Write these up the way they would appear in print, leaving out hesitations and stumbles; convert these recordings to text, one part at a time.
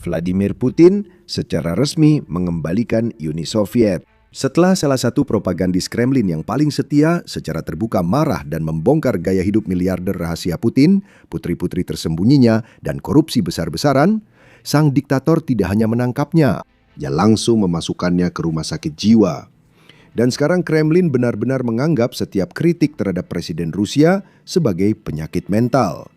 Vladimir Putin secara resmi mengembalikan Uni Soviet. Setelah salah satu propagandis Kremlin yang paling setia secara terbuka marah dan membongkar gaya hidup miliarder rahasia Putin, putri-putri tersembunyinya, dan korupsi besar-besaran, sang diktator tidak hanya menangkapnya, dia langsung memasukkannya ke rumah sakit jiwa. Dan sekarang Kremlin benar-benar menganggap setiap kritik terhadap Presiden Rusia sebagai penyakit mental.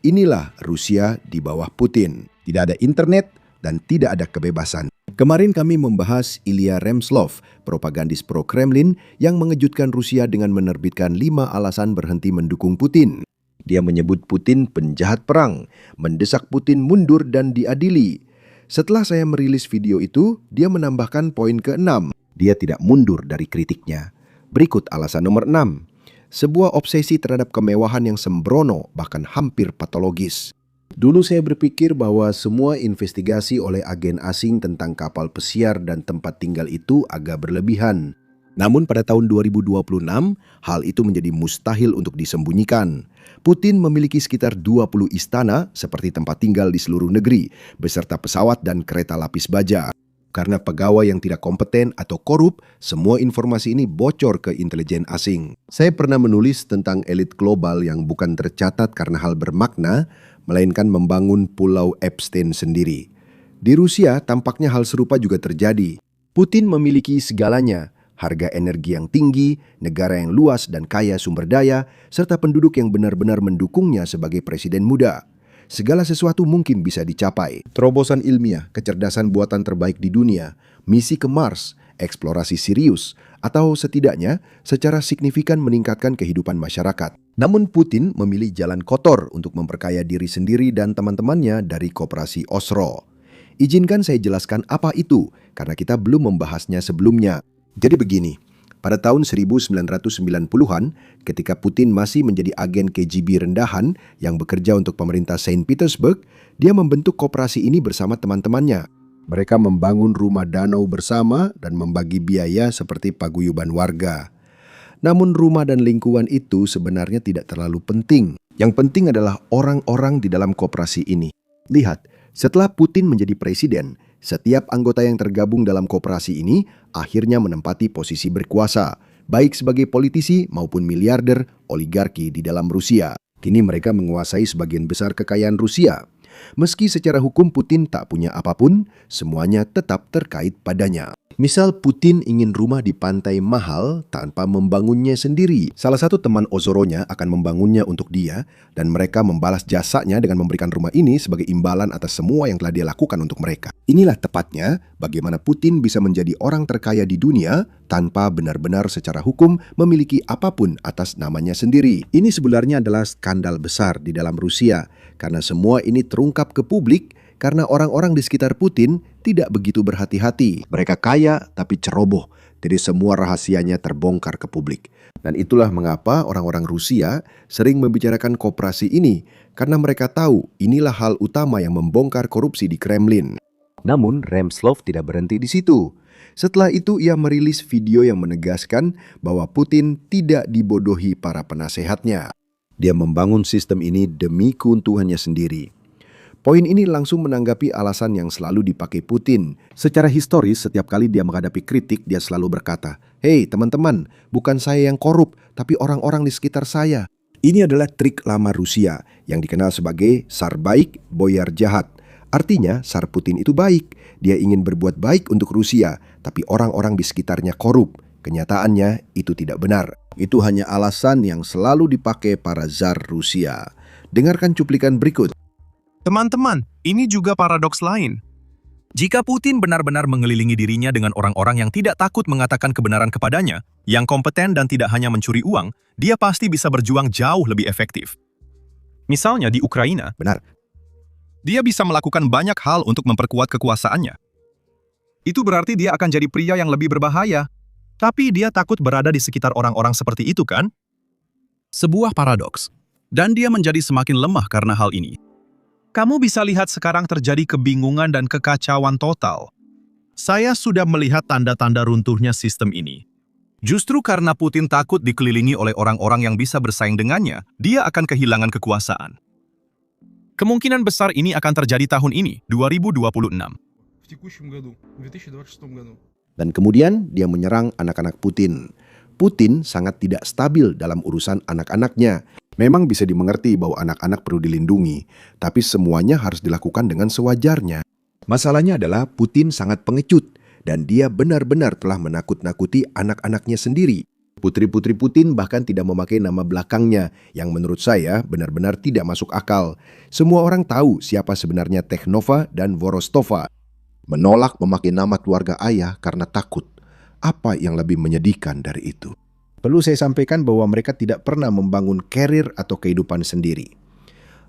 Inilah Rusia di bawah Putin. Tidak ada internet dan tidak ada kebebasan. Kemarin kami membahas Ilya Remslov, propagandis pro-Kremlin yang mengejutkan Rusia dengan menerbitkan 5 alasan berhenti mendukung Putin. Dia menyebut Putin penjahat perang, mendesak Putin mundur dan diadili. Setelah saya merilis video itu, dia menambahkan poin ke-6. Dia tidak mundur dari kritiknya. Berikut alasan nomor 6. Sebuah obsesi terhadap kemewahan yang sembrono, bahkan hampir patologis. Dulu saya berpikir bahwa semua investigasi oleh agen asing tentang kapal pesiar dan tempat tinggal itu agak berlebihan. Namun pada tahun 2026, hal itu menjadi mustahil untuk disembunyikan. Putin memiliki sekitar 20 istana seperti tempat tinggal di seluruh negeri, beserta pesawat dan kereta lapis baja. Karena pegawai yang tidak kompeten atau korup, semua informasi ini bocor ke intelijen asing. Saya pernah menulis tentang elit global yang bukan tercatat karena hal bermakna, melainkan membangun Pulau Epstein sendiri. Di Rusia, tampaknya hal serupa juga terjadi. Putin memiliki segalanya, harga energi yang tinggi, negara yang luas dan kaya sumber daya, serta penduduk yang benar-benar mendukungnya sebagai presiden muda. Segala sesuatu mungkin bisa dicapai. Terobosan ilmiah, kecerdasan buatan terbaik di dunia, misi ke Mars, eksplorasi Sirius, atau setidaknya secara signifikan meningkatkan kehidupan masyarakat. Namun Putin memilih jalan kotor untuk memperkaya diri sendiri dan teman-temannya dari koperasi Osro. Izinkan saya jelaskan apa itu, karena kita belum membahasnya sebelumnya. Jadi begini, pada tahun 1990-an, ketika Putin masih menjadi agen KGB rendahan yang bekerja untuk pemerintah Saint Petersburg, dia membentuk koperasi ini bersama teman-temannya. Mereka membangun rumah danau bersama dan membagi biaya seperti paguyuban warga. Namun rumah dan lingkungan itu sebenarnya tidak terlalu penting. Yang penting adalah orang-orang di dalam koperasi ini. Lihat, setelah Putin menjadi presiden, setiap anggota yang tergabung dalam koperasi ini akhirnya menempati posisi berkuasa, baik sebagai politisi maupun miliarder oligarki di dalam Rusia. Kini mereka menguasai sebagian besar kekayaan Rusia. Meski secara hukum Putin tak punya apapun, semuanya tetap terkait padanya. Misal Putin ingin rumah di pantai mahal tanpa membangunnya sendiri. Salah satu teman Ozoronya akan membangunnya untuk dia dan mereka membalas jasanya dengan memberikan rumah ini sebagai imbalan atas semua yang telah dia lakukan untuk mereka. Inilah tepatnya bagaimana Putin bisa menjadi orang terkaya di dunia tanpa benar-benar secara hukum memiliki apapun atas namanya sendiri. Ini sebenarnya adalah skandal besar di dalam Rusia karena semua ini terungkap ke publik karena orang-orang di sekitar Putin tidak begitu berhati-hati. Mereka kaya tapi ceroboh, jadi semua rahasianya terbongkar ke publik. Dan itulah mengapa orang-orang Rusia sering membicarakan koperasi ini, karena mereka tahu inilah hal utama yang membongkar korupsi di Kremlin. Namun Remslov tidak berhenti di situ. Setelah itu ia merilis video yang menegaskan bahwa Putin tidak dibodohi para penasehatnya. Dia membangun sistem ini demi keuntungannya sendiri. Poin ini langsung menanggapi alasan yang selalu dipakai Putin. Secara historis, setiap kali dia menghadapi kritik, dia selalu berkata, "Hei teman-teman, bukan saya yang korup, tapi orang-orang di sekitar saya." Ini adalah trik lama Rusia yang dikenal sebagai Tsar baik, boyar jahat. Artinya, Tsar Putin itu baik. Dia ingin berbuat baik untuk Rusia, tapi orang-orang di sekitarnya korup. Kenyataannya, itu tidak benar. Itu hanya alasan yang selalu dipakai para Tsar Rusia. Dengarkan cuplikan berikut. Teman-teman, ini juga paradoks lain. Jika Putin benar-benar mengelilingi dirinya dengan orang-orang yang tidak takut mengatakan kebenaran kepadanya, yang kompeten dan tidak hanya mencuri uang, dia pasti bisa berjuang jauh lebih efektif. Misalnya di Ukraina, Benar. dia bisa melakukan banyak hal untuk memperkuat kekuasaannya. Itu berarti dia akan jadi pria yang lebih berbahaya. Tapi dia takut berada di sekitar orang-orang seperti itu, kan? Sebuah paradoks. Dan dia menjadi semakin lemah karena hal ini. Kamu bisa lihat sekarang terjadi kebingungan dan kekacauan total. Saya sudah melihat tanda-tanda runtuhnya sistem ini. Justru karena Putin takut dikelilingi oleh orang-orang yang bisa bersaing dengannya, dia akan kehilangan kekuasaan. Kemungkinan besar ini akan terjadi tahun ini, 2026. В текущем году, в 2026 году. Dan kemudian dia menyerang anak-anak Putin. Putin sangat tidak stabil dalam urusan anak-anaknya. Memang bisa dimengerti bahwa anak-anak perlu dilindungi, tapi semuanya harus dilakukan dengan sewajarnya. Masalahnya adalah Putin sangat pengecut, dan dia benar-benar telah menakut-nakuti anak-anaknya sendiri. Putri-putri Putin bahkan tidak memakai nama belakangnya, yang menurut saya benar-benar tidak masuk akal. Semua orang tahu siapa sebenarnya Teknova dan Vorostova. Menolak memakai nama keluarga ayah karena takut. Apa yang lebih menyedihkan dari itu? Perlu saya sampaikan bahwa mereka tidak pernah membangun karir atau kehidupan sendiri.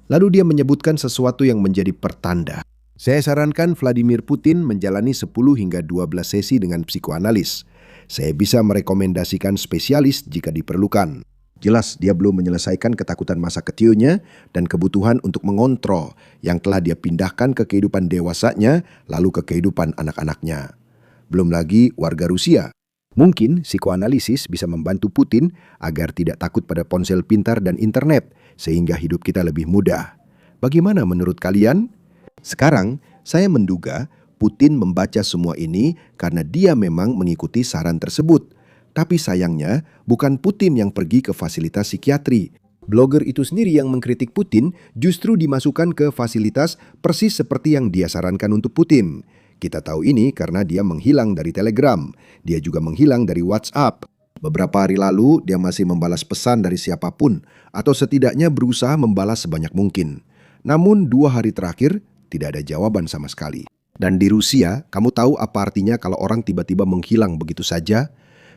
Lalu dia menyebutkan sesuatu yang menjadi pertanda. Saya sarankan Vladimir Putin menjalani 10 hingga 12 sesi dengan psikoanalis. Saya bisa merekomendasikan spesialis jika diperlukan. Jelas dia belum menyelesaikan ketakutan masa kecilnya dan kebutuhan untuk mengontrol yang telah dia pindahkan ke kehidupan dewasanya lalu ke kehidupan anak-anaknya. Belum lagi warga Rusia. Mungkin psikoanalisis bisa membantu Putin agar tidak takut pada ponsel pintar dan internet sehingga hidup kita lebih mudah. Bagaimana menurut kalian? Sekarang saya menduga Putin membaca semua ini karena dia memang mengikuti saran tersebut. Tapi sayangnya, bukan Putin yang pergi ke fasilitas psikiatri. Blogger itu sendiri yang mengkritik Putin justru dimasukkan ke fasilitas persis seperti yang dia sarankan untuk Putin. Kita tahu ini karena dia menghilang dari Telegram. Dia juga menghilang dari WhatsApp. Beberapa hari lalu, dia masih membalas pesan dari siapapun, atau setidaknya berusaha membalas sebanyak mungkin. Namun 2 hari terakhir, tidak ada jawaban sama sekali. Dan di Rusia, kamu tahu apa artinya kalau orang tiba-tiba menghilang begitu saja?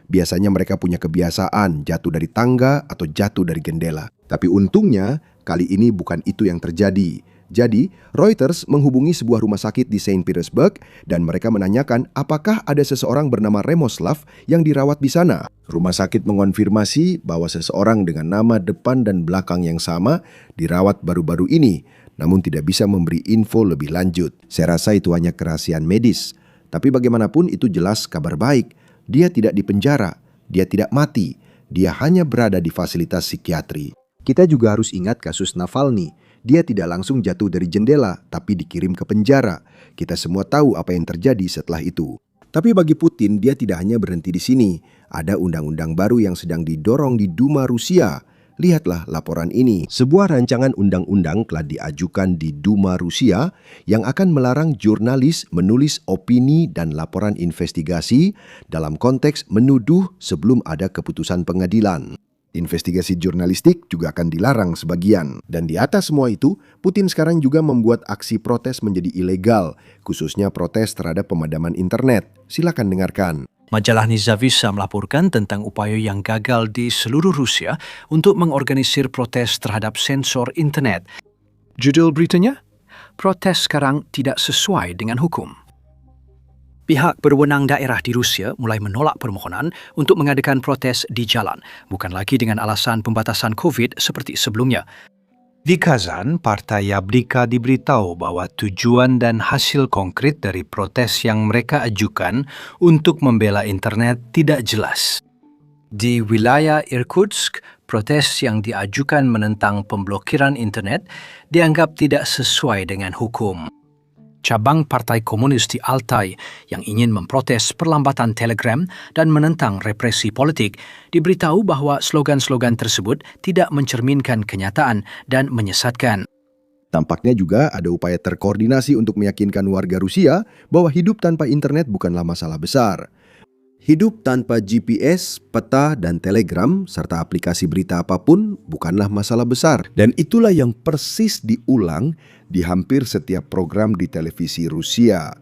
Biasanya mereka punya kebiasaan jatuh dari tangga atau jatuh dari jendela. Tapi untungnya, kali ini bukan itu yang terjadi. Jadi, Reuters menghubungi sebuah rumah sakit di Saint Petersburg dan mereka menanyakan apakah ada seseorang bernama Remoslav yang dirawat di sana. Rumah sakit mengonfirmasi bahwa seseorang dengan nama depan dan belakang yang sama dirawat baru-baru ini, namun tidak bisa memberi info lebih lanjut. Saya rasa itu hanya kerahasiaan medis. Tapi bagaimanapun itu jelas kabar baik. Dia tidak dipenjara, dia tidak mati, dia hanya berada di fasilitas psikiatri. Kita juga harus ingat kasus Navalny. Dia tidak langsung jatuh dari jendela, tapi dikirim ke penjara. Kita semua tahu apa yang terjadi setelah itu. Tapi bagi Putin, dia tidak hanya berhenti di sini. Ada undang-undang baru yang sedang didorong di Duma Rusia. Lihatlah laporan ini. Sebuah rancangan undang-undang telah diajukan di Duma Rusia yang akan melarang jurnalis menulis opini dan laporan investigasi dalam konteks menuduh sebelum ada keputusan pengadilan. Investigasi jurnalistik juga akan dilarang sebagian. Dan di atas semua itu, Putin sekarang juga membuat aksi protes menjadi ilegal, khususnya protes terhadap pemadaman internet. Silakan dengarkan. Majalah Nizavisa melaporkan tentang upaya yang gagal di seluruh Rusia untuk mengorganisir protes terhadap sensor internet. Judul beritanya, protes sekarang tidak sesuai dengan hukum. Pihak berwenang daerah di Rusia mulai menolak permohonan untuk mengadakan protes di jalan, bukan lagi dengan alasan pembatasan COVID seperti sebelumnya. Di Kazan, Partai Yablika diberitahu bahwa tujuan dan hasil konkret dari protes yang mereka ajukan untuk membela internet tidak jelas. Di wilayah Irkutsk, protes yang diajukan menentang pemblokiran internet dianggap tidak sesuai dengan hukum. Cabang Partai Komunis di Altai yang ingin memprotes perlambatan Telegram dan menentang represi politik diberitahu bahwa slogan-slogan tersebut tidak mencerminkan kenyataan dan menyesatkan. Tampaknya juga ada upaya terkoordinasi untuk meyakinkan warga Rusia bahwa hidup tanpa internet bukanlah masalah besar. Hidup tanpa GPS, peta, dan telegram, serta aplikasi berita apapun bukanlah masalah besar. Dan itulah yang persis diulang di hampir setiap program di televisi Rusia.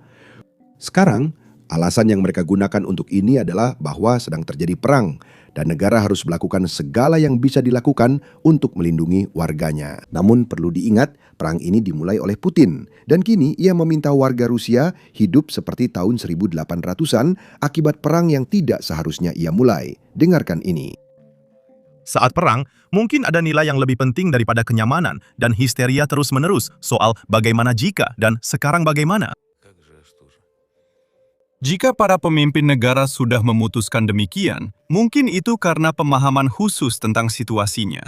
Sekarang, alasan yang mereka gunakan untuk ini adalah bahwa sedang terjadi perang dan negara harus melakukan segala yang bisa dilakukan untuk melindungi warganya. Namun perlu diingat, perang ini dimulai oleh Putin dan kini ia meminta warga Rusia hidup seperti tahun 1800-an akibat perang yang tidak seharusnya ia mulai. Dengarkan ini. Saat perang, mungkin ada nilai yang lebih penting daripada kenyamanan dan histeria terus-menerus soal bagaimana jika dan sekarang bagaimana. Jika para pemimpin negara sudah memutuskan demikian, mungkin itu karena pemahaman khusus tentang situasinya.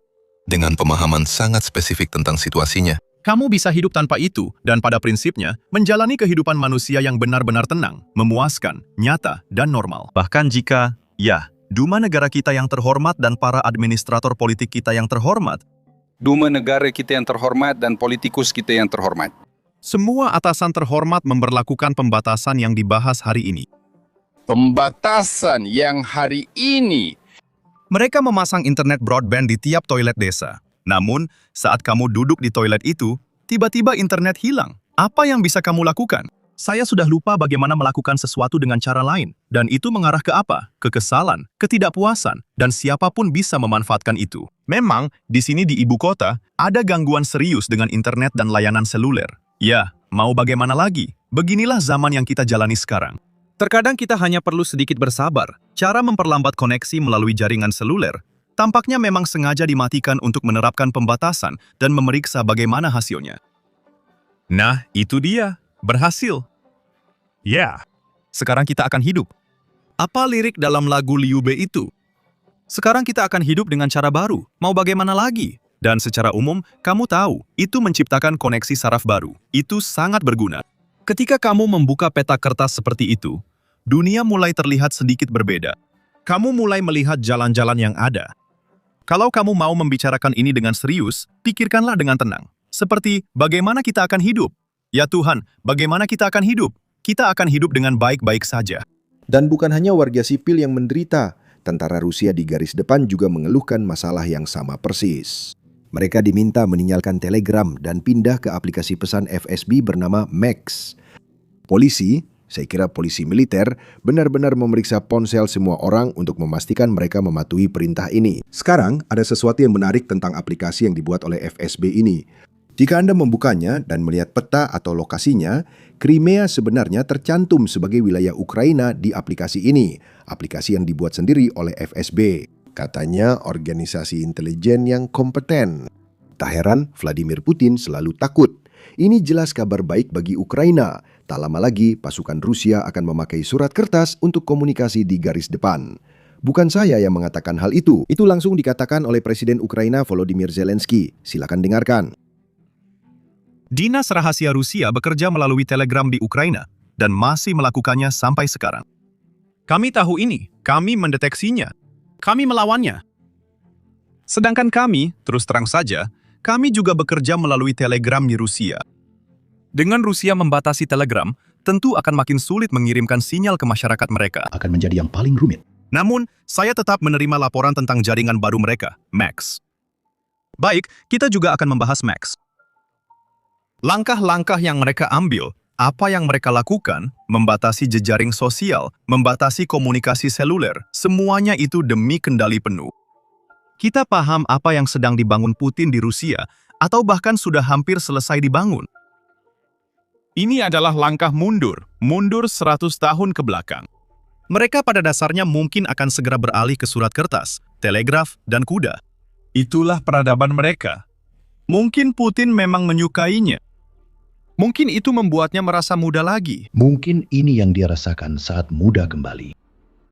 Dengan pemahaman sangat spesifik tentang situasinya. Kamu bisa hidup tanpa itu, dan pada prinsipnya, menjalani kehidupan manusia yang benar-benar tenang, memuaskan, nyata, dan normal. Bahkan jika, Duma negara kita yang terhormat dan para administrator politik kita yang terhormat, Duma negara kita yang terhormat dan politikus kita yang terhormat. semua atasan terhormat memberlakukan pembatasan yang dibahas hari ini. Pembatasan yang hari ini. Mereka memasang internet broadband di tiap toilet desa. Namun, saat kamu duduk di toilet itu, tiba-tiba internet hilang. Apa yang bisa kamu lakukan? Saya sudah lupa bagaimana melakukan sesuatu dengan cara lain. Dan itu mengarah ke apa? Kekesalan, ketidakpuasan, dan siapapun bisa memanfaatkan itu. Memang, di sini di ibu kota, ada gangguan serius dengan internet dan layanan seluler. Ya, mau bagaimana lagi? Beginilah zaman yang kita jalani sekarang. Terkadang kita hanya perlu sedikit bersabar. Cara memperlambat koneksi melalui jaringan seluler tampaknya memang sengaja dimatikan untuk menerapkan pembatasan dan memeriksa bagaimana hasilnya. Nah, itu dia. Berhasil. Ya. Sekarang kita akan hidup. Apa lirik dalam lagu Liu Bei itu? Sekarang kita akan hidup dengan cara baru. Mau bagaimana lagi? Dan secara umum, kamu tahu, itu menciptakan koneksi saraf baru. Itu sangat berguna. Ketika kamu membuka peta kertas seperti itu, dunia mulai terlihat sedikit berbeda. Kamu mulai melihat jalan-jalan yang ada. Kalau kamu mau membicarakan ini dengan serius, pikirkanlah dengan tenang. Seperti, bagaimana kita akan hidup? Ya Tuhan, bagaimana kita akan hidup? Kita akan hidup dengan baik-baik saja. Dan bukan hanya warga sipil yang menderita, tentara Rusia di garis depan juga mengeluhkan masalah yang sama persis. Mereka diminta meninggalkan Telegram dan pindah ke aplikasi pesan FSB bernama Max. Polisi, saya kira polisi militer, benar-benar memeriksa ponsel semua orang untuk memastikan mereka mematuhi perintah ini. Sekarang, ada sesuatu yang menarik tentang aplikasi yang dibuat oleh FSB ini. Jika Anda membukanya dan melihat peta atau lokasinya, Crimea sebenarnya tercantum sebagai wilayah Ukraina di aplikasi ini, aplikasi yang dibuat sendiri oleh FSB. Katanya organisasi intelijen yang kompeten. Tak heran, Vladimir Putin selalu takut. Ini jelas kabar baik bagi Ukraina. Tak lama lagi, pasukan Rusia akan memakai surat kertas untuk komunikasi di garis depan. Bukan saya yang mengatakan hal itu. Itu langsung dikatakan oleh Presiden Ukraina Volodymyr Zelensky. Silakan dengarkan. Dinas Rahasia Rusia bekerja melalui Telegram di Ukraina dan masih melakukannya sampai sekarang. Kami tahu ini, kami mendeteksinya, kami melawannya. Sedangkan kami, terus terang saja, kami juga bekerja melalui Telegram di Rusia. Dengan Rusia membatasi Telegram, tentu akan makin sulit mengirimkan sinyal ke masyarakat mereka. Akan menjadi yang paling rumit. Namun, saya tetap menerima laporan tentang jaringan baru mereka, Max. Baik, kita juga akan membahas Max. Langkah-langkah yang mereka ambil, apa yang mereka lakukan, membatasi jejaring sosial, membatasi komunikasi seluler, semuanya itu demi kendali penuh. Kita paham apa yang sedang dibangun Putin di Rusia, atau bahkan sudah hampir selesai dibangun. Ini adalah langkah mundur 100 tahun ke belakang. Mereka pada dasarnya mungkin akan segera beralih ke surat kertas, telegraf, dan kuda. Itulah peradaban mereka. Mungkin Putin memang menyukainya. Mungkin itu membuatnya merasa muda lagi. Mungkin ini yang dia rasakan saat muda kembali.